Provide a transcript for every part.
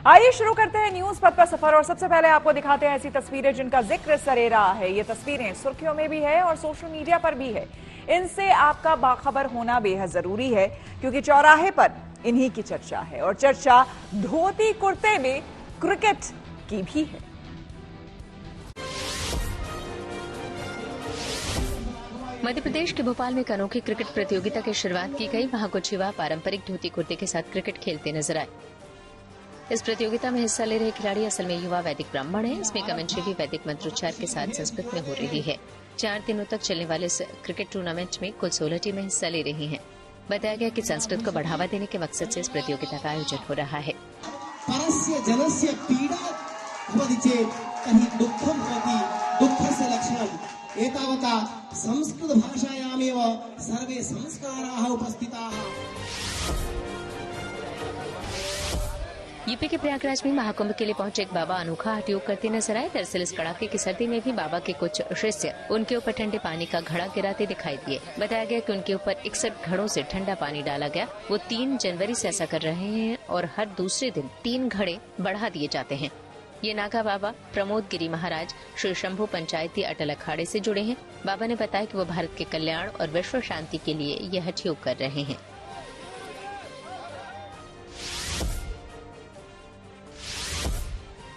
आइए शुरू करते हैं न्यूज पथ का सफर और सबसे पहले आपको दिखाते हैं ऐसी तस्वीरें जिनका जिक्र सरे रहा है। ये तस्वीरें सुर्खियों में भी है और सोशल मीडिया पर भी है। इनसे आपका बाखबर होना बेहद जरूरी है क्योंकि चौराहे पर इन्हीं की चर्चा है और चर्चा धोती कुर्ते में क्रिकेट की भी है। मध्य प्रदेश के भोपाल में एक अनोखी क्रिकेट प्रतियोगिता की शुरुआत की गई। वहां कुछ युवा पारंपरिक धोती कुर्ते के साथ क्रिकेट खेलते नजर आए। इस प्रतियोगिता में हिस्सा ले रहे खिलाड़ी असल में युवा वैदिक ब्राह्मण हैं। इसमें कमेंट्री भी वैदिक मंत्रोच्चार के साथ संस्कृत में हो रही है। 4 दिनों तक चलने वाले इस क्रिकेट टूर्नामेंट में कुल 16 टीमें हिस्सा ले रही हैं। बताया गया कि संस्कृत को बढ़ावा देने के मकसद से इस प्रतियोगिता का आयोजन हो रहा है। परस्य जनस्य पीड़ा भवति चेत् तर्हि दुःखं भवति, दुःखस्य लक्षणम् एतावता संस्कृत भाषायामेव सर्वे संस्काराः उपस्थिताः। यूपी के प्रयागराज में महाकुंभ के लिए पहुंचे एक बाबा अनोखा हठ योग करते नजर आए। दरअसल इस कड़ाके की सर्दी में भी बाबा के कुछ शिष्य उनके ऊपर ठंडे पानी का घड़ा गिराते दिखाई दिए। बताया गया कि उनके ऊपर 61 घड़ों से ठंडा पानी डाला गया। वो 3 जनवरी से ऐसा कर रहे हैं और हर दूसरे दिन 3 घड़े बढ़ा दिए जाते हैं। ये नागा बाबा प्रमोद गिरी महाराज श्री शंभू पंचायती अटल अखाड़े से जुड़े हैं। बाबा ने बताया कि वो भारत के कल्याण और विश्व शांति के लिए यह हठ योग कर रहे हैं।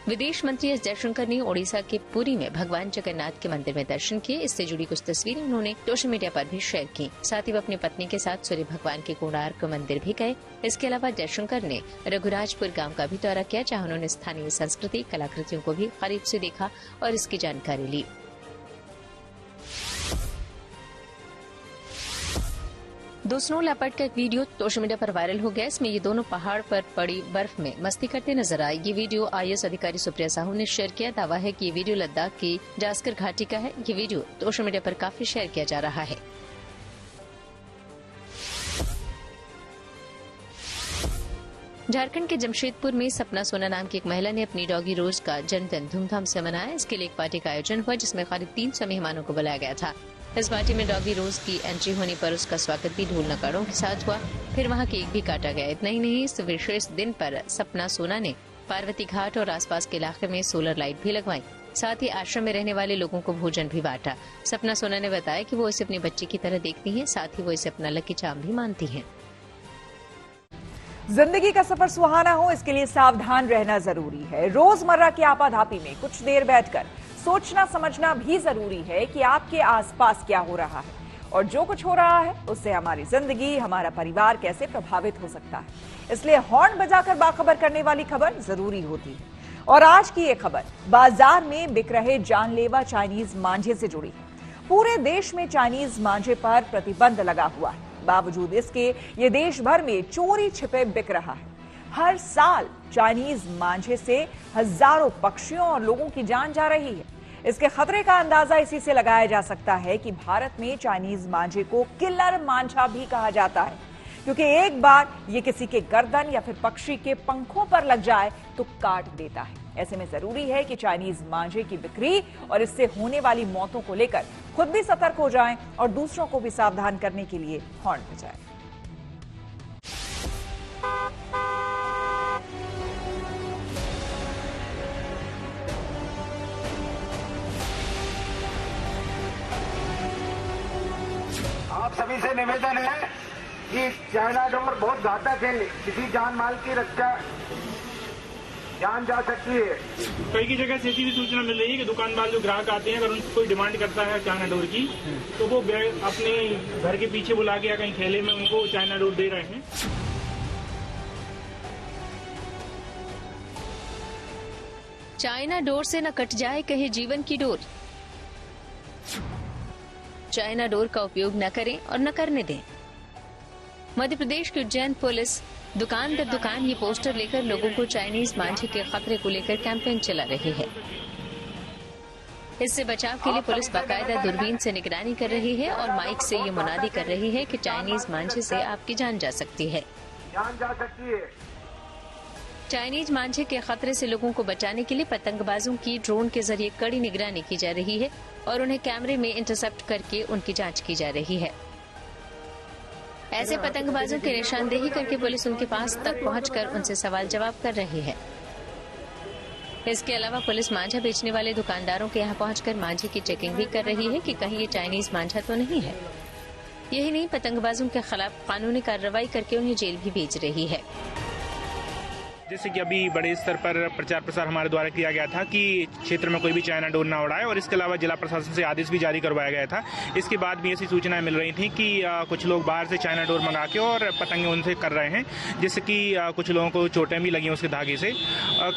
विदेश मंत्री एस जयशंकर ने ओडिशा के पुरी में भगवान जगन्नाथ के मंदिर में दर्शन किए। इससे जुड़ी कुछ तस्वीरें उन्होंने सोशल मीडिया पर भी शेयर की। साथ ही वो अपनी पत्नी के साथ सूर्य भगवान के कोणार्क मंदिर भी गए। इसके अलावा जयशंकर ने रघुराजपुर गांव का भी दौरा किया, जहां उन्होंने स्थानीय संस्कृति कलाकृतियों को भी करीब से देखा और इसकी जानकारी ली। दो स्नो लेपर्ड का एक वीडियो सोशल मीडिया पर वायरल हो गया। इसमें ये दोनों पहाड़ पर पड़ी बर्फ में मस्ती करते नजर आए। ये वीडियो आईएएस अधिकारी सुप्रिया साहू ने शेयर किया। दावा है कि ये वीडियो लद्दाख की जास्कर घाटी का है। ये वीडियो सोशल मीडिया पर काफी शेयर किया जा रहा है। झारखंड के जमशेदपुर में सपना सोना नाम की एक महिला ने अपनी डॉगी रोज का जन्मदिन धूमधाम से मनाया। इसके लिए एक पार्टी का आयोजन हुआ जिसमें करीब 300 मेहमानों को बुलाया गया था। इस पार्टी में डॉगी रोज की एंट्री होने पर उसका स्वागत भी ढोल नगाड़ों के साथ हुआ। फिर वहां केक भी काटा गया। इतना ही नहीं, इस विशेष दिन पर सपना सोना ने पार्वती घाट और आसपास के इलाके में सोलर लाइट भी लगवाई। साथ ही आश्रम में रहने वाले लोगों को भोजन भी बांटा। सपना सोना ने बताया कि वो इसे अपनी बच्ची की तरह देखती हैं। साथ ही वो इसे अपना लकी चार्म भी मानती हैं। जिंदगी का सफर सुहाना हो, इसके लिए सावधान रहना जरूरी है। रोजमर्रा की आपाधापी में कुछ देर बैठकर सोचना समझना भी जरूरी है कि आपके आसपास क्या हो रहा है और जो कुछ हो रहा है उससे हमारी जिंदगी, हमारा परिवार कैसे प्रभावित हो सकता है। इसलिए हॉर्न बजाकर बाखबर करने वाली खबर जरूरी होती है। और आज की ये खबर बाजार में बिक रहे जानलेवा चाइनीज मांझे से जुड़ी है। पूरे देश में चाइनीज मांझे पर प्रतिबंध लगा हुआ है। बावजूद इसके ये देश भर में चोरी छिपे बिक रहा है। हर साल चाइनीज मांझे से हजारों पक्षियों और लोगों की जान जा रही है। इसके खतरे का अंदाजा इसी से लगाया जा सकता है कि भारत में चाइनीज मांझे को किलर मांझा भी कहा जाता है, क्योंकि एक बार ये किसी के गर्दन या फिर पक्षी के पंखों पर लग जाए तो काट देता है। ऐसे में जरूरी है कि चाइनीज मांझे की बिक्री और इससे होने वाली मौतों को लेकर खुद भी सतर्क हो जाएं और दूसरों को भी सावधान करने के लिए हॉर्न बजाएं। आप सभी से निवेदन है कि चाइना डोर बहुत घातक है। किसी जान माल की रक्षा जान जा सकती है। कई की जगह से ऐसी भी सूचना मिल रही है कि दुकानदार जो ग्राहक आते हैं, अगर उनको कोई डिमांड करता है चाइना डोर की, तो वो अपने घर के पीछे बुला के या कहीं ठेले में उनको चाइना डोर दे रहे हैं। चाइना डोर से न कट जाए कहीं जीवन की डोर। चाइना डोर का उपयोग न करें और न करने दें। मध्य प्रदेश की उज्जैन पुलिस दुकान दर दुकान ये पोस्टर लेकर लोगों को चाइनीज मांझे के खतरे को लेकर कैंपेन चला रही है। इससे बचाव के लिए पुलिस बाकायदा दूरबीन से निगरानी कर रही है और माइक से ये मुनादी कर रही है कि चाइनीज मांझे से आपकी जान जा सकती है। चाइनीज मांझे के खतरे से लोगों को बचाने के लिए पतंगबाजों की ड्रोन के जरिए कड़ी निगरानी की जा रही है और उन्हें कैमरे में इंटरसेप्ट करके उनकी जांच की जा रही है। ऐसे पतंगबाजों की निशानदेही करके पुलिस उनके पास तक पहुंचकर उनसे सवाल जवाब कर रही है। इसके अलावा पुलिस मांझा बेचने वाले दुकानदारों के यहाँ पहुंचकर मांझे की चेकिंग भी कर रही है कि कहीं ये चाइनीज मांझा तो नहीं है। यही नहीं, पतंगबाजों के खिलाफ कानूनी कार्रवाई करके उन्हें जेल भी भेज रही है। जैसे कि अभी बड़े स्तर पर प्रचार प्रसार हमारे द्वारा किया गया था कि क्षेत्र में कोई भी चाइना डोर ना उड़ाए, और इसके अलावा जिला प्रशासन से आदेश भी जारी करवाया गया था। इसके बाद भी ऐसी सूचनाएं मिल रही थी कि कुछ लोग बाहर से चाइना डोर मंगा के और पतंगे उनसे कर रहे हैं, जिससे कि कुछ लोगों को चोटें भी लगी उसके धागे से।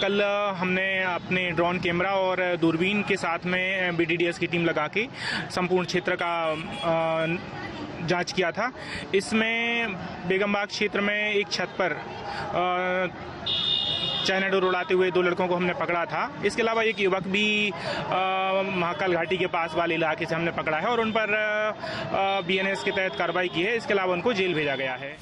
कल हमने अपने ड्रोन कैमरा और दूरबीन के साथ में BDDS की टीम लगा के संपूर्ण क्षेत्र का जांच किया था। इसमें बेगमबाग क्षेत्र में एक छत पर चाइना डोर उड़ाते हुए 2 लड़कों को हमने पकड़ा था। इसके अलावा एक युवक भी महाकाल घाटी के पास वाले इलाके से हमने पकड़ा है और उन पर BNS के तहत कार्रवाई की है। इसके अलावा उनको जेल भेजा गया है।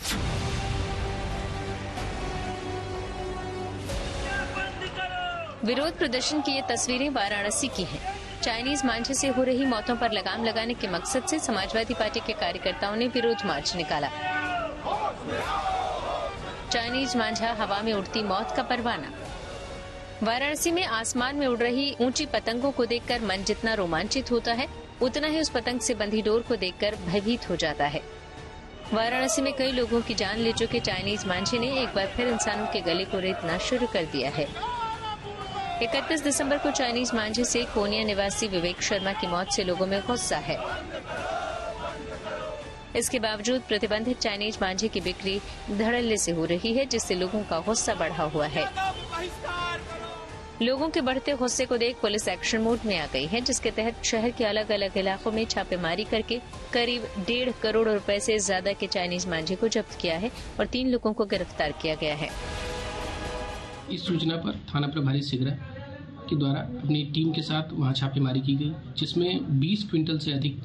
विरोध प्रदर्शन की ये तस्वीरें वाराणसी की हैं। चाइनीज मांझे से हो रही मौतों पर लगाम लगाने के मकसद से समाजवादी पार्टी के कार्यकर्ताओं ने विरोध मार्च निकाला। चाइनीज मांझा हवा में उड़ती मौत का परवाना। वाराणसी में आसमान में उड़ रही ऊंची पतंगों को देखकर मन जितना रोमांचित होता है, उतना ही उस पतंग से बंधी डोर को देखकर भयभीत हो जाता है। वाराणसी में कई लोगों की जान ले चुके चाइनीज मांझे ने एक बार फिर इंसानों के गले को रेतना शुरू कर दिया है। 31 दिसंबर को चाइनीज मांझे से कोनिया निवासी विवेक शर्मा की मौत से लोगों में गुस्सा है। इसके बावजूद प्रतिबंधित चाइनीज मांझे की बिक्री धड़ल्ले से हो रही है, जिससे लोगों का गुस्सा बढ़ा हुआ है। लोगों के बढ़ते गुस्से को देख पुलिस एक्शन मोड में आ गई है, जिसके तहत शहर के अलग अलग इलाकों में छापेमारी करके करीब 1.5 करोड़ रुपए से ज्यादा के चाइनीज मांझे को जब्त किया है और 3 लोगों को गिरफ्तार किया गया है। इस सूचना पर थाना प्रभारी सिगरा के द्वारा अपनी टीम के साथ वहां छापेमारी की गई, जिसमें 20 क्विंटल से अधिक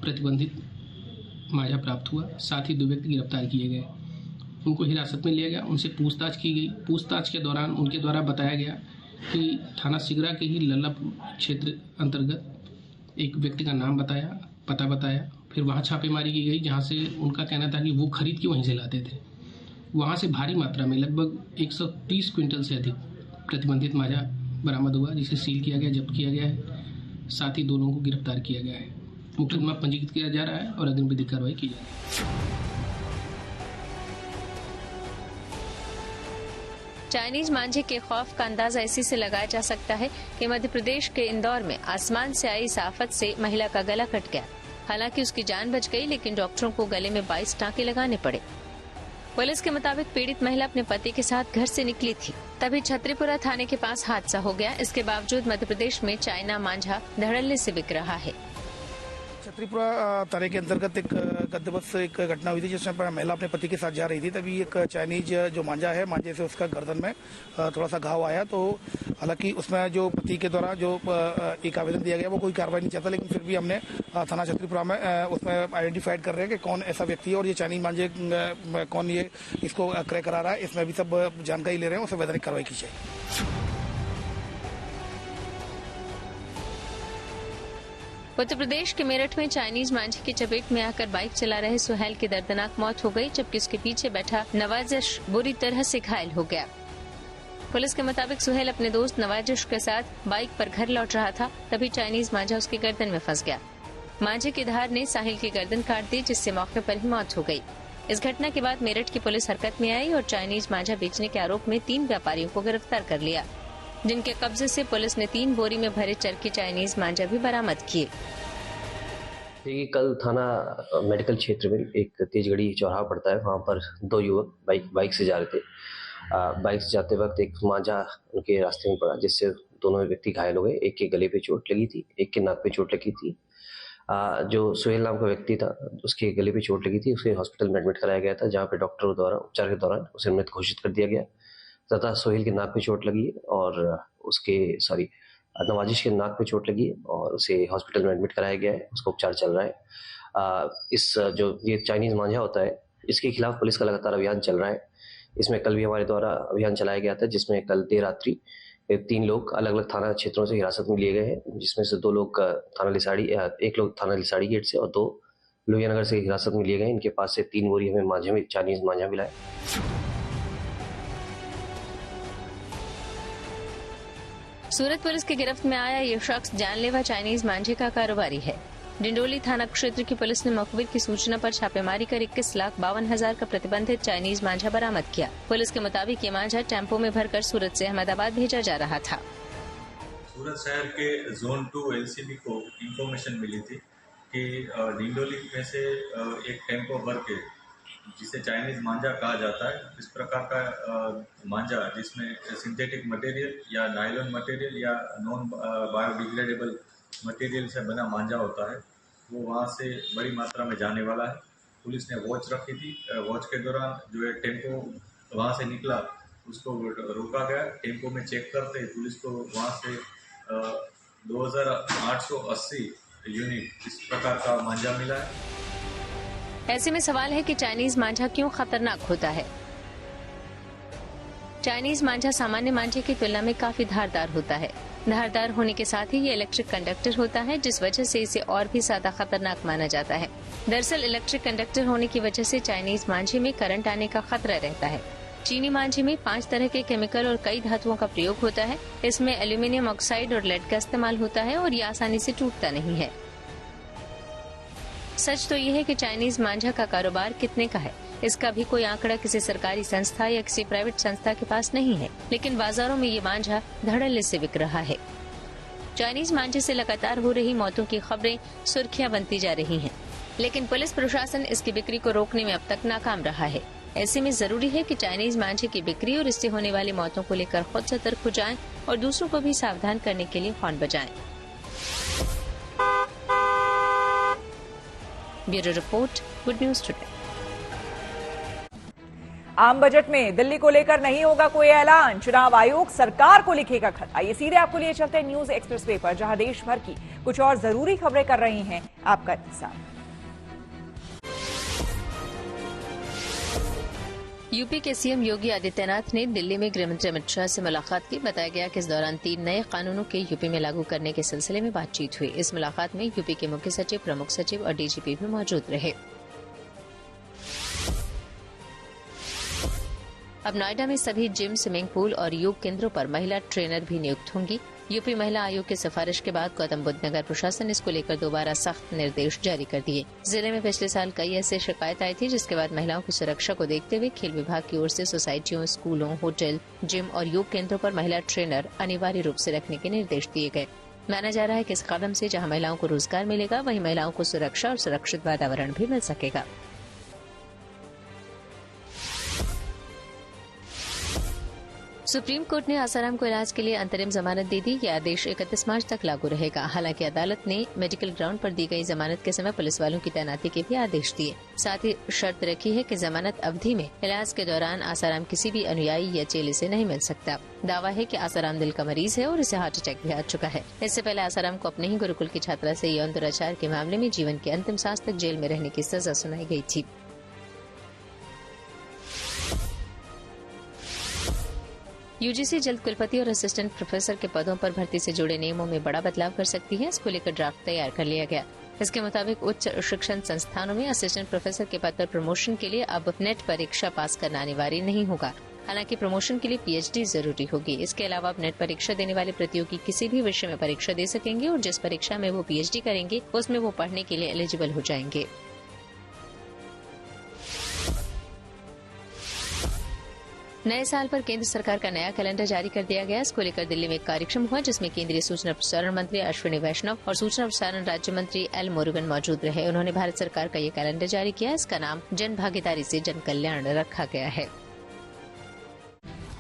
प्रतिबंधित मांझा प्राप्त हुआ। साथ ही 2 व्यक्ति गिरफ्तार किए गए, उनको हिरासत में लिया गया, उनसे पूछताछ की गई। पूछताछ के दौरान उनके द्वारा बताया गया कि थाना सिगरा के ही लल्लापुर क्षेत्र अंतर्गत एक व्यक्ति का नाम बताया, पता बताया। फिर वहां छापेमारी की गई, जहां से उनका कहना था कि वो खरीद के वहीं से लाते थे। वहां से भारी मात्रा में लगभग 130 क्विंटल से अधिक प्रतिबंधित मांझा बरामद हुआ, जिसे सील किया गया, जब्त किया गया है। साथ ही 2 लोगों को गिरफ्तार किया गया है। मुकदमा पंजीकृत किया जा रहा है और अग्रिम विधिक कार्रवाई की जा रही है। चाइनीज मांझे के खौफ का अंदाजा इसी से लगाया जा सकता है कि मध्य प्रदेश के इंदौर में आसमान से आई इस आफत से महिला का गला कट गया। हालांकि उसकी जान बच गई, लेकिन डॉक्टरों को गले में 22 टांके लगाने पड़े। पुलिस के मुताबिक पीड़ित महिला अपने पति के साथ घर से निकली थी, तभी छतरीपुरा थाने के पास हादसा हो गया। इसके बावजूद मध्य प्रदेश में चाइना मांझा धड़ल्ले से बिक रहा है। छतरीपुरा थाने के अंतर्गत एक गत से एक घटना हुई थी, जिसमें महिला अपने पति के साथ जा रही थी। तभी एक चाइनीज जो मांझा है, मांझे से उसका गर्दन में थोड़ा सा घाव आया। तो हालांकि उसमें जो पति के द्वारा जो एक आवेदन दिया गया वो कोई कार्रवाई नहीं चाहता, लेकिन फिर भी हमने थाना छतरीपुरा में उसमें आइडेंटिफाइड कर रहे हैं कि कौन ऐसा व्यक्ति है और ये चाइनीज मांझे कौन ये इसको क्रय करा रहा है। इसमें भी सब जानकारी ले रहे हैं, उससे वैधानिक कार्रवाई की जाएगी। उत्तर प्रदेश के मेरठ में चाइनीज मांझे की चपेट में आकर बाइक चला रहे सुहेल की दर्दनाक मौत हो गई, जबकि उसके पीछे बैठा नवाजिश बुरी तरह से घायल हो गया। पुलिस के मुताबिक सुहेल अपने दोस्त नवाजिश के साथ बाइक पर घर लौट रहा था, तभी चाइनीज मांझा उसकी गर्दन में फंस गया। मांझे की धार ने साहिल की गर्दन काट दी, जिससे मौके पर ही मौत हो गई। इस घटना के बाद मेरठ की पुलिस हरकत में आई और चाइनीज मांझा बेचने के आरोप में 3 व्यापारियों को गिरफ्तार कर लिया, जिनके कब्जे से पुलिस ने 3 बोरी में भरे चरखी चाइनीज मांझा भी बरामद किए। देखिए, कल थाना मेडिकल क्षेत्र में एक तेजगढ़ी चौराहा पड़ता है, वहाँ पर 2 युवक बाइक से जा रहे थे। बाइक से जाते वक्त एक मांझा उनके रास्ते में पड़ा, जिससे दोनों व्यक्ति घायल हो गए। एक के गले पे चोट लगी थी, एक के नाक पे चोट लगी थी। जो सुहेल नाम का व्यक्ति था, उसके गले पे चोट लगी थी, उसे हॉस्पिटल में एडमिट कराया गया था, जहाँ पे डॉक्टरों द्वारा उपचार के दौरान उसे मृत घोषित कर दिया गया तथा सुहेल के नाक पे चोट लगी और नवाजिश के नाक पे चोट लगी और उसे हॉस्पिटल में एडमिट कराया गया है, उसका उपचार चल रहा है। जो ये चाइनीज मांझा होता है, इसके खिलाफ पुलिस का लगातार अभियान चल रहा है। इसमें कल भी हमारे द्वारा अभियान चलाया गया था, जिसमें कल देर रात्रि 3 लोग अलग अलग थाना क्षेत्रों से हिरासत में लिए गए हैं, जिसमें से 2 लोग थाना लिसाड़ी, 1 लोग थाना लिसाड़ी गेट से और 2 लोहियानगर से हिरासत में लिए गए। इनके पास से 3 बोरी हमें चाइनीज मांझा मिला है। सूरत पुलिस की गिरफ्त में आया ये शख्स जानलेवा चाइनीज मांझे का कारोबारी है। डिंडोली थाना क्षेत्र की पुलिस ने मुखबिर की सूचना पर छापेमारी कर 21,52,000 का प्रतिबंधित चाइनीज मांझा बरामद किया। पुलिस के मुताबिक ये मांझा टेम्पो में भरकर सूरत से अहमदाबाद भेजा जा रहा था। सूरत शहर के जोन 2 एलसीबी को इंफॉर्मेशन मिली थी कि डिंडोली में से एक टेम्पो भर के, जिसे चाइनीज मांझा कहा जाता है, इस प्रकार का मांझा जिसमें सिंथेटिक मटेरियल या नायलॉन मटेरियल या नॉन बायोडिग्रेडेबल मटेरियल से बना मांझा होता है, वो वहाँ से बड़ी मात्रा में जाने वाला है। पुलिस ने वॉच रखी थी। वॉच के दौरान जो है टेम्पो वहाँ से निकला, उसको रोका गया। टेम्पो में चेक करते पुलिस को वहाँ से 2880 यूनिट इस प्रकार का मांझा मिला है। ऐसे में सवाल है कि चाइनीज मांझा क्यों खतरनाक होता है। चाइनीज मांझा सामान्य मांझे की तुलना में काफी धारदार होता है। धारदार होने के साथ ही ये इलेक्ट्रिक कंडक्टर होता है, जिस वजह से इसे और भी ज्यादा खतरनाक माना जाता है। दरअसल इलेक्ट्रिक कंडक्टर होने की वजह से चाइनीज मांझे में करंट आने का खतरा रहता है। चीनी मांझे में 5 तरह के केमिकल और कई धातुओं का प्रयोग होता है। इसमें एल्यूमिनियम ऑक्साइड और लेड का इस्तेमाल होता है और ये आसानी से टूटता नहीं है। सच तो ये है कि चाइनीज मांझा का कारोबार कितने का है, इसका भी कोई आंकड़ा किसी सरकारी संस्था या किसी प्राइवेट संस्था के पास नहीं है, लेकिन बाजारों में ये मांझा धड़ल्ले से बिक रहा है। चाइनीज मांझे से लगातार हो रही मौतों की खबरें सुर्खियां बनती जा रही हैं, लेकिन पुलिस प्रशासन इसकी बिक्री को रोकने में अब तक नाकाम रहा है। ऐसे में जरूरी है कि चाइनीज मांझे की बिक्री और इससे होने वाली मौतों को लेकर खुद सतर्क हो जाएं और दूसरों को भी सावधान करने के लिए हॉर्न बजाएं। Bureau report, good news today. आम बजट में दिल्ली को लेकर नहीं होगा कोई ऐलान, चुनाव आयोग सरकार को लिखेगा खत। आइए सीधे आपको लिए चलते हैं न्यूज एक्सप्रेस वे पर, जहां देश भर की कुछ और जरूरी खबरें कर रही हैं आपका इंतजार। यूपी के सीएम योगी आदित्यनाथ ने दिल्ली में गृह मंत्री अमित शाह से मुलाकात की। बताया गया कि इस दौरान 3 नए कानूनों के यूपी में लागू करने के सिलसिले में बातचीत हुई। इस मुलाकात में यूपी के मुख्य सचिव, प्रमुख सचिव और डीजीपी भी मौजूद रहे। अब नोएडा में सभी जिम, स्विमिंग पूल और योग केंद्रों पर महिला ट्रेनर भी नियुक्त होंगी। यूपी महिला आयोग की सिफारिश के बाद गौतम बुद्ध नगर प्रशासन इसको लेकर दोबारा सख्त निर्देश जारी कर दिए। जिले में पिछले साल कई ऐसे शिकायत आई थी, जिसके बाद महिलाओं की सुरक्षा को देखते हुए खेल विभाग की ओर से सोसाइटियों, स्कूलों, होटल, जिम और योग केंद्रों पर महिला ट्रेनर अनिवार्य रूप से रखने के निर्देश दिए गए। माना जा रहा है कि इस कदम से जहां महिलाओं को रोजगार मिलेगा, वहीं महिलाओं को सुरक्षा और सुरक्षित वातावरण भी मिल सकेगा। सुप्रीम कोर्ट ने आसाराम को इलाज के लिए अंतरिम जमानत दे दी। यह आदेश 31 मार्च तक लागू रहेगा। हालांकि अदालत ने मेडिकल ग्राउंड पर दी गई जमानत के समय पुलिस वालों की तैनाती के भी आदेश दिए। साथ ही शर्त रखी है कि जमानत अवधि में इलाज के दौरान आसाराम किसी भी अनुयायी या चेले से नहीं मिल सकता। दावा है कि आसाराम दिल का मरीज है और इसे हार्ट अटैक भी आ चुका है। इससे पहले आसाराम को अपने ही गुरुकुल की छात्रा से यौन दुराचार के मामले में जीवन के अंतिम सांस तक जेल में रहने की सजा सुनाई गई थी। यूजीसी जल्द कुलपति और असिस्टेंट प्रोफेसर के पदों पर भर्ती से जुड़े नियमों में बड़ा बदलाव कर सकती है। इसको लेकर ड्राफ्ट तैयार कर लिया गया। इसके मुताबिक उच्च शिक्षण संस्थानों में असिस्टेंट प्रोफेसर के पद पर प्रमोशन के लिए अब नेट परीक्षा पास करना अनिवार्य नहीं होगा। हालांकि प्रमोशन के लिए पीएचडी जरूरी होगी। इसके अलावा अब नेट परीक्षा देने वाले प्रतियोगी किसी भी विषय में परीक्षा दे सकेंगे और जिस परीक्षा में वो पीएचडी करेंगे उसमें वो पढ़ने के लिए एलिजिबल हो जाएंगे। नए साल पर केंद्र सरकार का नया कैलेंडर जारी कर दिया गया। इसको लेकर दिल्ली में एक कार्यक्रम हुआ, जिसमें केंद्रीय सूचना प्रसारण मंत्री अश्विनी वैष्णव और सूचना प्रसारण राज्य मंत्री एल मुरुगन मौजूद रहे। उन्होंने भारत सरकार का ये कैलेंडर जारी किया। इसका नाम जन भागीदारी से जन कल्याण रखा गया है।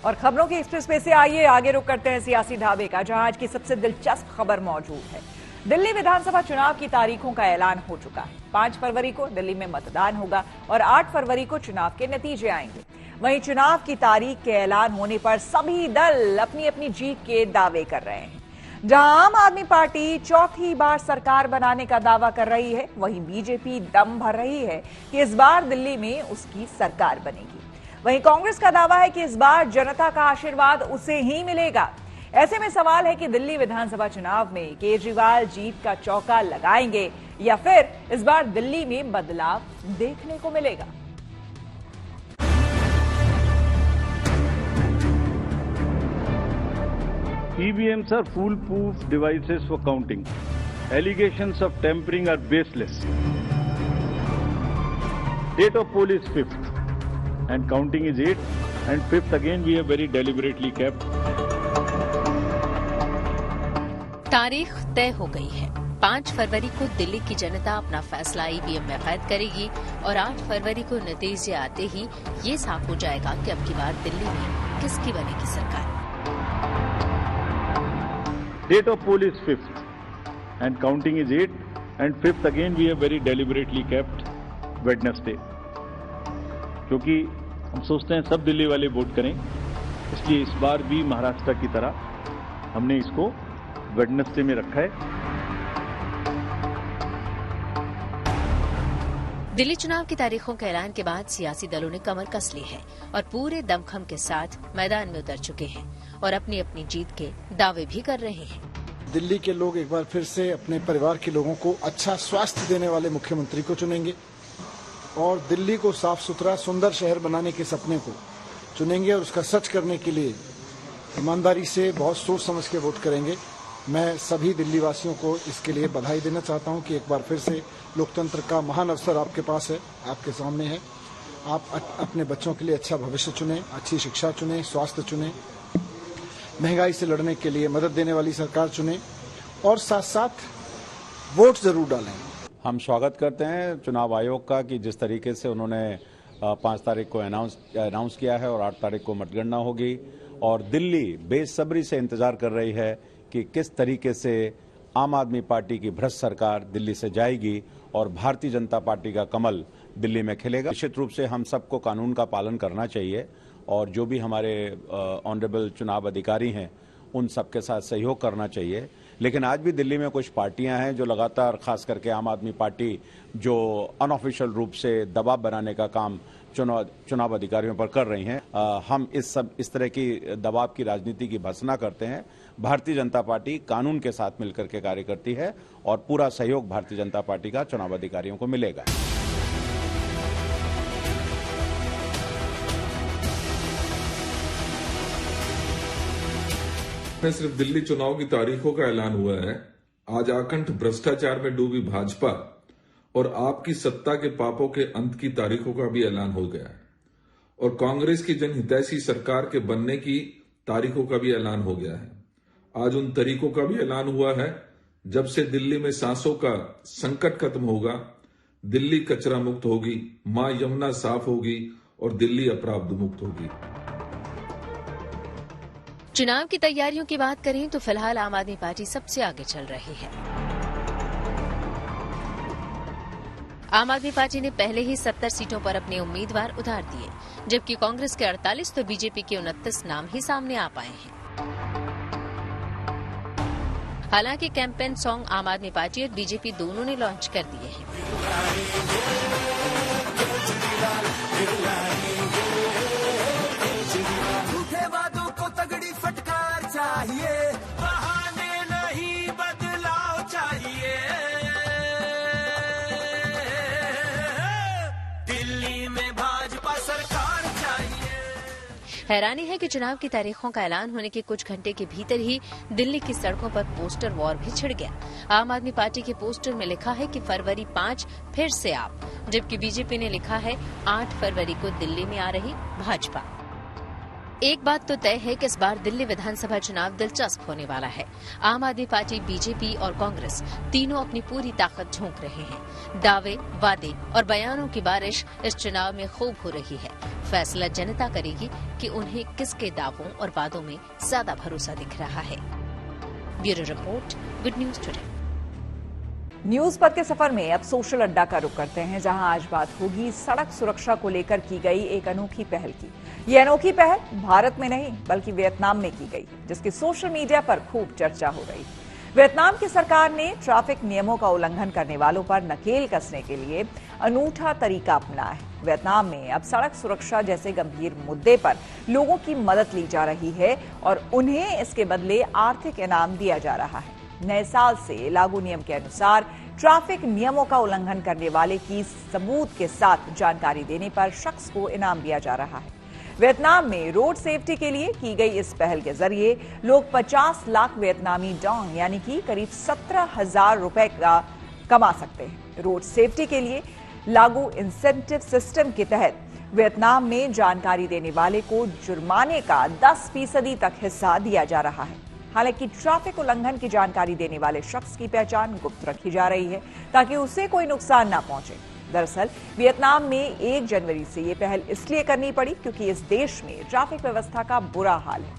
और खबरों की एक्सप्रेस वे से आइए आगे रुक करते हैं सियासी ढाबे का, जहां आज की सबसे दिलचस्प खबर मौजूद है। दिल्ली विधानसभा चुनाव की तारीखों का ऐलान हो चुका है। 5 फरवरी को दिल्ली में मतदान होगा और 8 फरवरी को चुनाव के नतीजे आएंगे। वहीं चुनाव की तारीख के ऐलान होने पर सभी दल अपनी अपनी जीत के दावे कर रहे हैं। जहां आम आदमी पार्टी चौथी बार सरकार बनाने का दावा कर रही है, वहीं बीजेपी दम भर रही है कि इस बार दिल्ली में उसकी सरकार बनेगी। वहीं कांग्रेस का दावा है कि इस बार जनता का आशीर्वाद उसे ही मिलेगा। ऐसे में सवाल है कि दिल्ली विधानसभा चुनाव में केजरीवाल जीत का चौका लगाएंगे या फिर इस बार दिल्ली में बदलाव देखने को मिलेगा। EVMs are foolproof devices for counting. Allegations of tampering are baseless. Date of poll is 5th and counting is 8th, and 5th again we have very deliberately kept. तारीख तय हो गई है। 5 फरवरी को दिल्ली की जनता अपना फैसला ईवीएम में कैद करेगी और 8 फरवरी को नतीजे आते ही ये साफ हो जाएगा कि अब की बार दिल्ली में किसकी बनेगी सरकार। Date of poll is 5th and counting is 8th, and 5th again we have very deliberately kept Wednesday, क्योंकि हम सोचते हैं सब दिल्ली वाले वोट करें, इसलिए इस बार भी महाराष्ट्र की तरह हमने इसको वेडनेसडे में रखा है। दिल्ली चुनाव की तारीखों के ऐलान के बाद सियासी दलों ने कमर कस ली है और पूरे दमखम के साथ मैदान में उतर चुके हैं और अपनी अपनी जीत के दावे भी कर रहे हैं। दिल्ली के लोग एक बार फिर से अपने परिवार के लोगों को अच्छा स्वास्थ्य देने वाले मुख्यमंत्री को चुनेंगे और दिल्ली को साफ सुथरा सुंदर शहर बनाने के सपने को चुनेंगे और उसका सच करने के लिए ईमानदारी से बहुत सोच समझ के वोट करेंगे। मैं सभी दिल्ली वासियों को इसके लिए बधाई देना चाहता हूं कि एक बार फिर से लोकतंत्र का महान अवसर आपके पास है, आपके सामने है। आप अपने बच्चों के लिए अच्छा भविष्य चुनें, अच्छी शिक्षा चुनें, स्वास्थ्य चुनें, महंगाई से लड़ने के लिए मदद देने वाली सरकार चुनें और साथ साथ वोट जरूर डालें। हम स्वागत करते हैं चुनाव आयोग का कि जिस तरीके से उन्होंने 5 तारीख को अनाउंस किया है और 8 तारीख को मतगणना होगी और दिल्ली बेसब्री से इंतजार कर रही है कि किस तरीके से आम आदमी पार्टी की भ्रष्ट सरकार दिल्ली से जाएगी और भारतीय जनता पार्टी का कमल दिल्ली में खिलेगा। निश्चित रूप से हम सबको कानून का पालन करना चाहिए और जो भी हमारे ऑनरेबल चुनाव अधिकारी हैं उन सबके साथ सहयोग करना चाहिए। लेकिन आज भी दिल्ली में कुछ पार्टियां हैं जो लगातार, खास करके आम आदमी पार्टी, जो अनऑफिशियल रूप से दबाव बनाने का काम चुनाव अधिकारियों पर कर रही हैं। हम इस तरह की दबाव की राजनीति की भर्त्सना करते हैं। भारतीय जनता पार्टी कानून के साथ मिलकर के कार्य करती है और पूरा सहयोग भारतीय जनता पार्टी का चुनाव अधिकारियों को मिलेगा। सिर्फ दिल्ली चुनाव की तारीखों का ऐलान हुआ है। आज आकंठ भ्रष्टाचार में डूबी भाजपा और आपकी सत्ता के पापों के अंत की तारीखों का भी ऐलान हो गया है और कांग्रेस की जनहितैषी सरकार के बनने की तारीखों का भी ऐलान हो गया है। आज उन तरीकों का भी ऐलान हुआ है जब से दिल्ली में सांसों का संकट खत्म होगा, दिल्ली कचरा मुक्त होगी, मां यमुना साफ होगी और दिल्ली अपराध मुक्त होगी। चुनाव की तैयारियों की बात करें तो फिलहाल आम आदमी पार्टी सबसे आगे चल रही है। आम आदमी पार्टी ने पहले ही 70 सीटों पर अपने उम्मीदवार उतार दिए, जबकि कांग्रेस के 48 तो बीजेपी के 29 नाम ही सामने आ पाए हैं। हालांकि कैंपेन सॉन्ग आम आदमी पार्टी और बीजेपी दोनों ने लॉन्च कर दिए हैं। झूठे वादों को तगड़ी फटकार चाहिए, बहाने नहीं बदलाव चाहिए। दिल्ली में भाजपा सरकार चाहिए। हैरानी है कि चुनाव की तारीखों का ऐलान होने के कुछ घंटे के भीतर ही दिल्ली की सड़कों पर पोस्टर वॉर भी छिड़ गया। आम आदमी पार्टी के पोस्टर में लिखा है कि फरवरी 5 फिर से आप, जबकि बीजेपी ने लिखा है 8 फरवरी को दिल्ली में आ रही भाजपा। एक बात तो तय है कि इस बार दिल्ली विधानसभा चुनाव दिलचस्प होने वाला है। आम आदमी पार्टी, बीजेपी और कांग्रेस तीनों अपनी पूरी ताकत झोंक रहे हैं। दावे, वादे और बयानों की बारिश इस चुनाव में खूब हो रही है। फैसला जनता करेगी कि उन्हें किसके दावों और वादों में ज्यादा भरोसा दिख रहा है। Bureau report, good news today. News पथ के सफर में अब सोशल अड्डा का रुख करते हैं, जहां आज बात होगी सड़क सुरक्षा को लेकर की गई एक अनोखी पहल की। ये अनोखी पहल भारत में नहीं बल्कि वियतनाम में की गई, जिसकी सोशल मीडिया पर खूब चर्चा हो रही। वियतनाम की सरकार ने ट्रैफिक नियमों का उल्लंघन करने वालों पर नकेल कसने के लिए अनूठा तरीका अपनाया है। वियतनाम में अब सड़क सुरक्षा जैसे गंभीर मुद्दे पर लोगों की मदद ली जा रही है और उन्हें इसके बदले आर्थिक इनाम दिया जा रहा है। नए साल से लागू नियम के अनुसार ट्रैफिक नियमों का उल्लंघन करने वाले की सबूत के साथ जानकारी देने पर शख्स को इनाम दिया जा रहा है। वियतनाम में रोड सेफ्टी के लिए की गई इस पहल के जरिए लोग 50 लाख वियतनामी डॉन्ग यानी कि करीब 17,000 रुपए का कमा सकते हैं। रोड सेफ्टी के लिए लागू इंसेंटिव सिस्टम के तहत वियतनाम में जानकारी देने वाले को जुर्माने का 10% तक हिस्सा दिया जा रहा है। हालांकि ट्रैफिक उल्लंघन की जानकारी देने वाले शख्स की पहचान गुप्त रखी जा रही है ताकि उसे कोई नुकसान न पहुंचे। दरअसल वियतनाम में 1 जनवरी से ये पहल इसलिए करनी पड़ी क्योंकि इस देश में ट्रैफिक व्यवस्था का बुरा हाल है।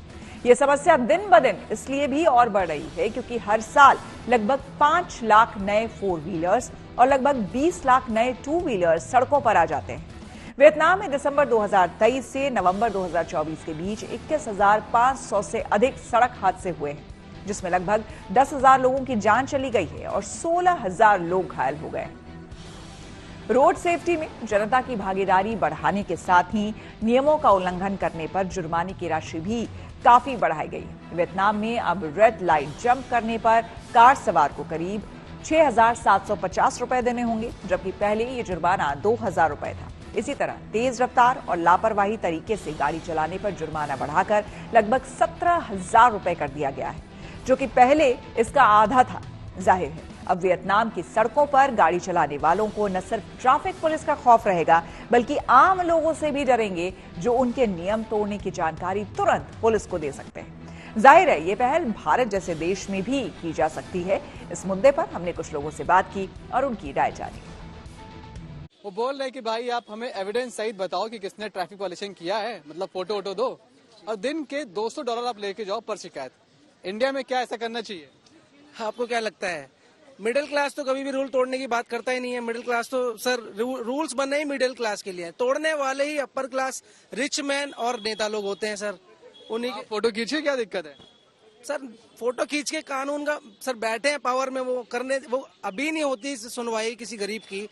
ये समस्या दिन ब दिन इसलिए भी और बढ़ रही है क्योंकि हर साल लगभग 5 लाख नए 4 व्हीलर्स और लगभग 20 लाख नए 2 व्हीलर्स सड़कों पर आ जाते हैं। वियतनाम में दिसंबर 2023 से नवंबर 2024 के बीच 21,500 से अधिक सड़क हादसे हुए हैं, जिसमें लगभग 10,000 लोगों की जान चली गई है और 16,000 लोग घायल हो गए। रोड सेफ्टी में जनता की भागीदारी बढ़ाने के साथ ही नियमों का उल्लंघन करने पर जुर्माने की राशि भी काफी बढ़ाई गई है। वियतनाम में अब रेड लाइट जंप करने पर कार सवार को करीब 6,750 रुपए देने होंगे, जबकि पहले ये जुर्माना 2,000 रुपए था। इसी तरह तेज रफ्तार और लापरवाही तरीके से गाड़ी चलाने पर जुर्माना बढ़ाकर लगभग 17,000 रुपए कर दिया गया है, जो कि पहले इसका आधा था। जाहिर है अब वियतनाम की सड़कों पर गाड़ी चलाने वालों को न सिर्फ ट्रैफिक पुलिस का खौफ रहेगा बल्कि आम लोगों से भी डरेंगे जो उनके नियम तोड़ने की जानकारी तुरंत पुलिस को दे सकते हैं। जाहिर है ये पहल भारत जैसे देश में भी की जा सकती है। इस मुद्दे पर हमने कुछ लोगों से बात की और उनकी राय जानी। वो बोल रहे कि भाई आप हमें एविडेंस सहित बताओ कि किसने ट्रैफिक वायलेशन किया है, मतलब फोटो वोटो दो, और दिन के $200 आप लेके जाओ पर शिकायत। इंडिया में क्या ऐसा करना चाहिए? आपको क्या लगता है? मिडिल क्लास तो कभी भी रूल तोड़ने की बात करता ही नहीं है। मिडिल क्लास तो सर रूल्स बने ही मिडिल क्लास के लिए, तोड़ने वाले ही अपर क्लास, रिच मैन और नेता लोग होते हैं सर। उन्हीं के फोटो खींचे, क्या दिक्कत है सर? फोटो खींच के कानून का सर बैठे हैं पावर में, वो करने, वो अभी नहीं होती सुनवाई किसी गरीब की,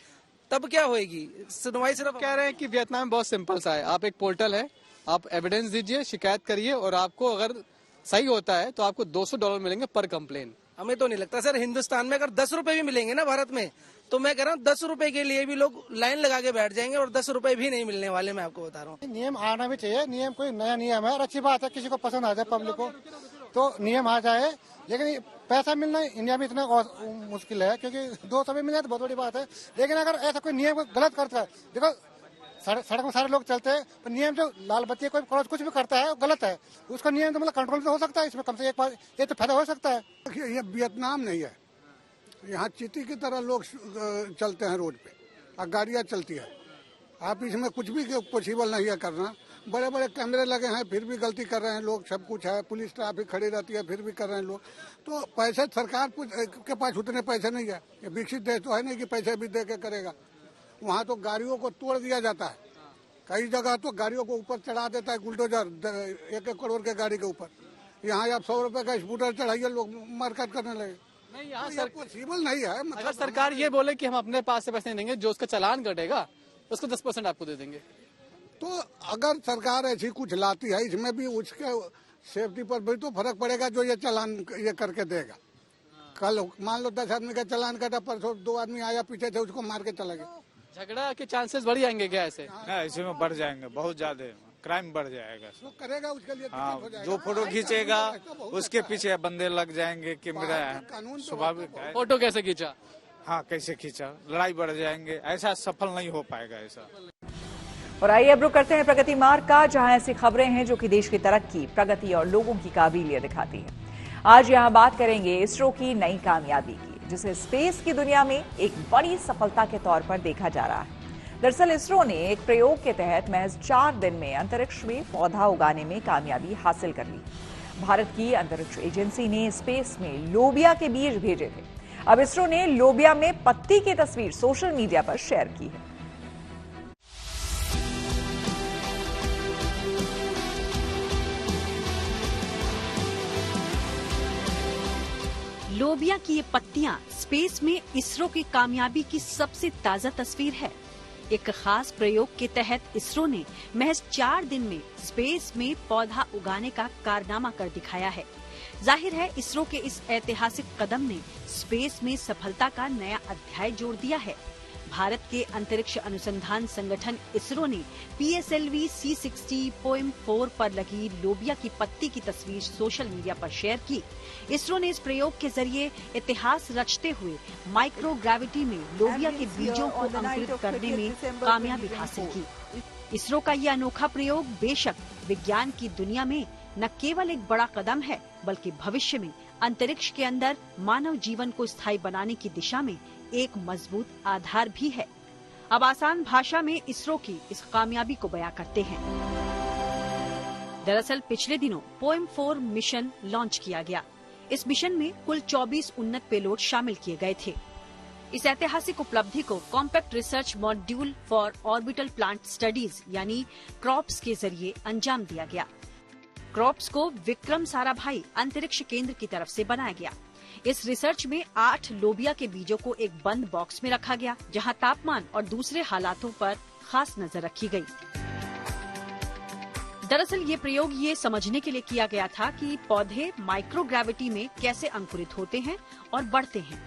तब क्या होएगी सुनवाई? सिर्फ कह रहे हैं कि वियतनाम बहुत सिंपल सा है, आप एक पोर्टल है, आप एविडेंस दीजिए, शिकायत करिए और आपको अगर सही होता है तो आपको $200 मिलेंगे पर कंप्लेन। हमें तो नहीं लगता सर हिंदुस्तान में अगर 10 रुपए भी मिलेंगे ना भारत में, तो मैं कह रहा हूँ 10 रुपए के लिए भी लोग लाइन लगा के बैठ जाएंगे और 10 रुपए भी नहीं मिलने वाले। मैं आपको बता रहा हूँ नियम आना भी चाहिए। नियम कोई नया नियम है और अच्छी बात है, किसी को पसंद आ जाए पब्लिक को तो नियम आ जाए, लेकिन पैसा मिलना इंडिया में इतना मुश्किल है क्योंकि 200 मिल जाए तो बहुत बड़ी बात है। लेकिन अगर ऐसा कोई नियम गलत करता है, देखो सड़क में सारे लोग चलते हैं तो नियम जो लाल बत्ती कोई कुछ भी करता है वो गलत है, उसका नियम तो मतलब कंट्रोल तो हो सकता है, इसमें कम से एक बार ये तो फायदा हो सकता है। ये वियतनाम नहीं है, यहाँ चीटी की तरह लोग चलते हैं रोड पे और गाड़ियाँ चलती है। आप इसमें कुछ भी पॉसिबल नहीं है करना। बड़े बड़े कैमरे लगे हैं फिर भी गलती कर रहे हैं लोग, सब कुछ है, पुलिस ट्रैफिक खड़ी रहती है फिर भी कर रहे हैं लोग। तो पैसे सरकार के पास उतने पैसे नहीं है, ये विकसित देश तो है नहीं कि पैसे भी दे के करेगा। वहाँ तो गाड़ियों को तोड़ दिया जाता है, कई जगह तो गाड़ियों को ऊपर चढ़ा देता है बुलडोजर 1-1 करोड़ के गाड़ी के ऊपर। यहाँ आप 100 रुपए का स्कूटर चढ़ाइए लोग मारकाट करने लगे। नहीं, यहाँ तो पॉसिबल नहीं है। अगर सरकार ये बोले कि हम अपने पास से पैसे नहीं देंगे, जो उसका चालान कटेगा उसको 10% आपको दे देंगे, तो अगर सरकार ऐसी कुछ लाती है इसमें भी उसके सेफ्टी पर भी तो फर्क पड़ेगा जो ये चालान ये करके देगा। कल मान लो 10 आदमी का चालान कटा, परसों 2 आदमी आया पीछे से उसको मार के चला गया। झगड़ा के चांसेस बढ़ जाएंगे क्या ऐसे? ऐसे में बढ़ जाएंगे, बहुत ज्यादा क्राइम बढ़ जाएगा। तो करेगा उसके लिए हाँ, जो फोटो खींचेगा उसके पीछे बंदे लग जाएंगे, कैमरा है, स्वाभाविक है। फोटो कैसे खींचा? हाँ कैसे खींचा, लड़ाई बढ़ जाएंगे, ऐसा सफल नहीं हो पाएगा ऐसा। और आइए अब रुक करते हैं प्रगति मार्ग का, जहां ऐसी खबरें हैं जो कि देश की तरक्की, प्रगति और लोगों की काबिलियत दिखाती है। आज यहां बात करेंगे इसरो की नई कामयाबी की, जिसे स्पेस की दुनिया में एक बड़ी सफलता के तौर पर देखा जा रहा है। दरअसल इसरो ने एक प्रयोग के तहत महज 4 दिन में अंतरिक्ष में पौधा उगाने में कामयाबी हासिल कर ली। भारत की अंतरिक्ष एजेंसी ने स्पेस में लोबिया के बीज भेजे थे। अब इसरो ने लोबिया में पत्ती की तस्वीर सोशल मीडिया पर शेयर की है। लोबिया की ये पत्तियां स्पेस में इसरो की कामयाबी की सबसे ताजा तस्वीर है। एक खास प्रयोग के तहत इसरो ने महज 4 दिन में स्पेस में पौधा उगाने का कारनामा कर दिखाया है। जाहिर है इसरो के इस ऐतिहासिक कदम ने स्पेस में सफलता का नया अध्याय जोड़ दिया है। भारत के अंतरिक्ष अनुसंधान संगठन इसरो ने PSLV C60 पोएम 4 पर लगी लोबिया की पत्ती की तस्वीर सोशल मीडिया पर शेयर की। इसरो ने इस प्रयोग के जरिए इतिहास रचते हुए माइक्रोग्रेविटी में लोबिया के बीजों को अंकुरित करने में कामयाबी हासिल की। इसरो का ये अनोखा प्रयोग बेशक विज्ञान की दुनिया में न केवल एक बड़ा कदम है, बल्कि भविष्य में अंतरिक्ष के अंदर मानव जीवन को स्थायी बनाने की दिशा में एक मजबूत आधार भी है। अब आसान भाषा में इसरो की इस कामयाबी को बयां करते हैं। दरअसल पिछले दिनों पोएम 4 मिशन लॉन्च किया गया। इस मिशन में कुल 24 उन्नत पेलोड शामिल किए गए थे। इस ऐतिहासिक उपलब्धि को compact research module for orbital plant studies यानी क्रॉप्स के जरिए अंजाम दिया गया। क्रॉप्स को विक्रम साराभाई अंतरिक्ष केंद्र की तरफ से बनाया गया। इस रिसर्च में 8 लोबिया के बीजों को एक बंद बॉक्स में रखा गया, जहां तापमान और दूसरे हालातों पर खास नजर रखी गई। दरअसल ये प्रयोग ये समझने के लिए किया गया था कि पौधे माइक्रोग्रेविटी में कैसे अंकुरित होते हैं और बढ़ते हैं।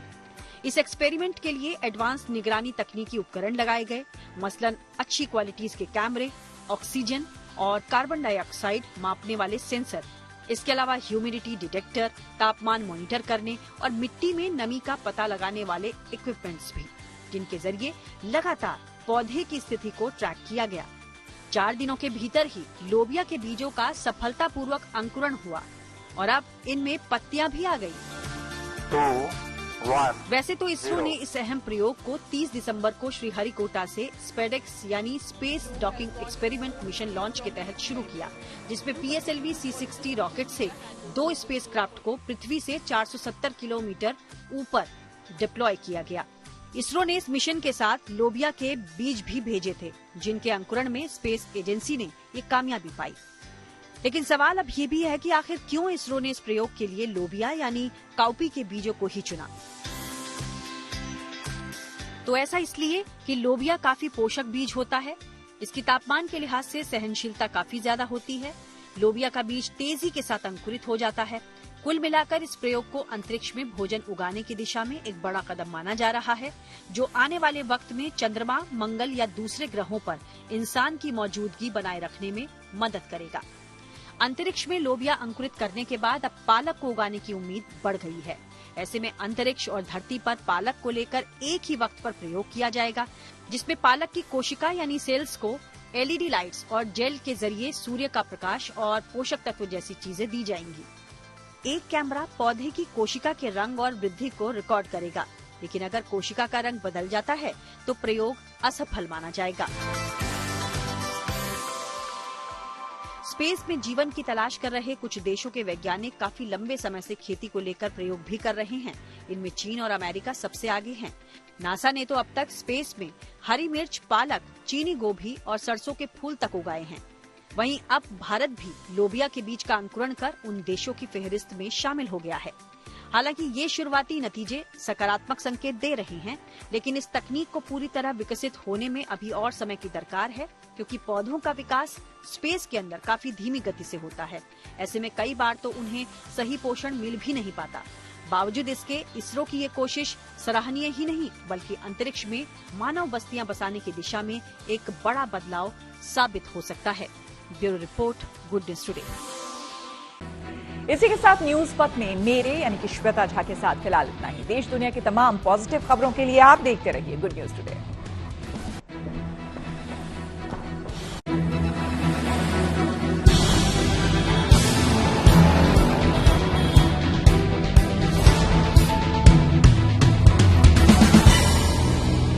इस एक्सपेरिमेंट के लिए एडवांस निगरानी तकनीकी उपकरण लगाए गए, मसलन अच्छी क्वालिटीज के कैमरे, ऑक्सीजन और कार्बन डाइऑक्साइड मापने वाले सेंसर। इसके अलावा ह्यूमिडिटी डिटेक्टर, तापमान मॉनिटर करने और मिट्टी में नमी का पता लगाने वाले इक्विपमेंट्स भी, जिनके जरिए लगातार पौधे की स्थिति को ट्रैक किया गया। 4 दिनों के भीतर ही लोबिया के बीजों का सफलतापूर्वक अंकुरण हुआ और अब इनमें पत्तियां भी आ गयी। वैसे तो इसरो ने इस अहम प्रयोग को 30 दिसंबर को श्रीहरिकोटा से स्पेडेक्स यानी space docking experiment mission launch के तहत शुरू किया, जिसमें PSLV C60 रॉकेट से 2 स्पेसक्राफ्ट को पृथ्वी से 470 किलोमीटर ऊपर डिप्लॉय किया गया। इसरो ने इस मिशन के साथ लोबिया के बीज भी भेजे थे, जिनके अंकुरण में स्पेस एजेंसी ने ये कामयाबी पाई। लेकिन सवाल अब ये भी है कि आखिर क्यों इसरो ने इस प्रयोग के लिए लोबिया यानी काउपी के बीजों को ही चुना। तो ऐसा इसलिए कि लोबिया काफी पोषक बीज होता है। इसकी तापमान के लिहाज से सहनशीलता काफी ज्यादा होती है। लोबिया का बीज तेजी के साथ अंकुरित हो जाता है। कुल मिलाकर इस प्रयोग को अंतरिक्ष में भोजन उगाने की दिशा में एक बड़ा कदम माना जा रहा है, जो आने वाले वक्त में चंद्रमा, मंगल या दूसरे ग्रहों पर इंसान की मौजूदगी बनाए रखने में मदद करेगा। अंतरिक्ष में लोबिया अंकुरित करने के बाद अब पालक को उगाने की उम्मीद बढ़ गई है। ऐसे में अंतरिक्ष और धरती पर पालक को लेकर एक ही वक्त पर प्रयोग किया जाएगा, जिसमें पालक की कोशिका यानी सेल्स को LED लाइट्स और जेल के जरिए सूर्य का प्रकाश और पोषक तत्व जैसी चीजें दी जाएंगी। एक कैमरा पौधे की कोशिका के रंग और वृद्धि को रिकॉर्ड करेगा, लेकिन अगर कोशिका का रंग बदल जाता है तो प्रयोग असफल माना जाएगा। स्पेस में जीवन की तलाश कर रहे कुछ देशों के वैज्ञानिक काफी लंबे समय से खेती को लेकर प्रयोग भी कर रहे हैं। इनमें चीन और अमेरिका सबसे आगे हैं। नासा ने तो अब तक स्पेस में हरी मिर्च, पालक, चीनी गोभी और सरसों के फूल तक उगाए हैं। वहीं अब भारत भी लोबिया के बीज का अंकुरण कर उन देशों की फहरिस्त में शामिल हो गया है। हालांकि ये शुरुआती नतीजे सकारात्मक संकेत दे रहे हैं, लेकिन इस तकनीक को पूरी तरह विकसित होने में अभी और समय की दरकार है, क्योंकि पौधों का विकास स्पेस के अंदर काफी धीमी गति से होता है। ऐसे में कई बार तो उन्हें सही पोषण मिल भी नहीं पाता। बावजूद इसके इसरो की ये कोशिश सराहनीय ही नहीं, बल्कि अंतरिक्ष में मानव बस्तियां बसाने की दिशा में एक बड़ा बदलाव साबित हो सकता है। Bureau report, good news today. इसी के साथ न्यूज पथ में मेरे यानी कि श्वेता झा के साथ फिलहाल इतना ही। देश दुनिया की तमाम पॉजिटिव खबरों के लिए आप देखते रहिए गुड न्यूज टुडे।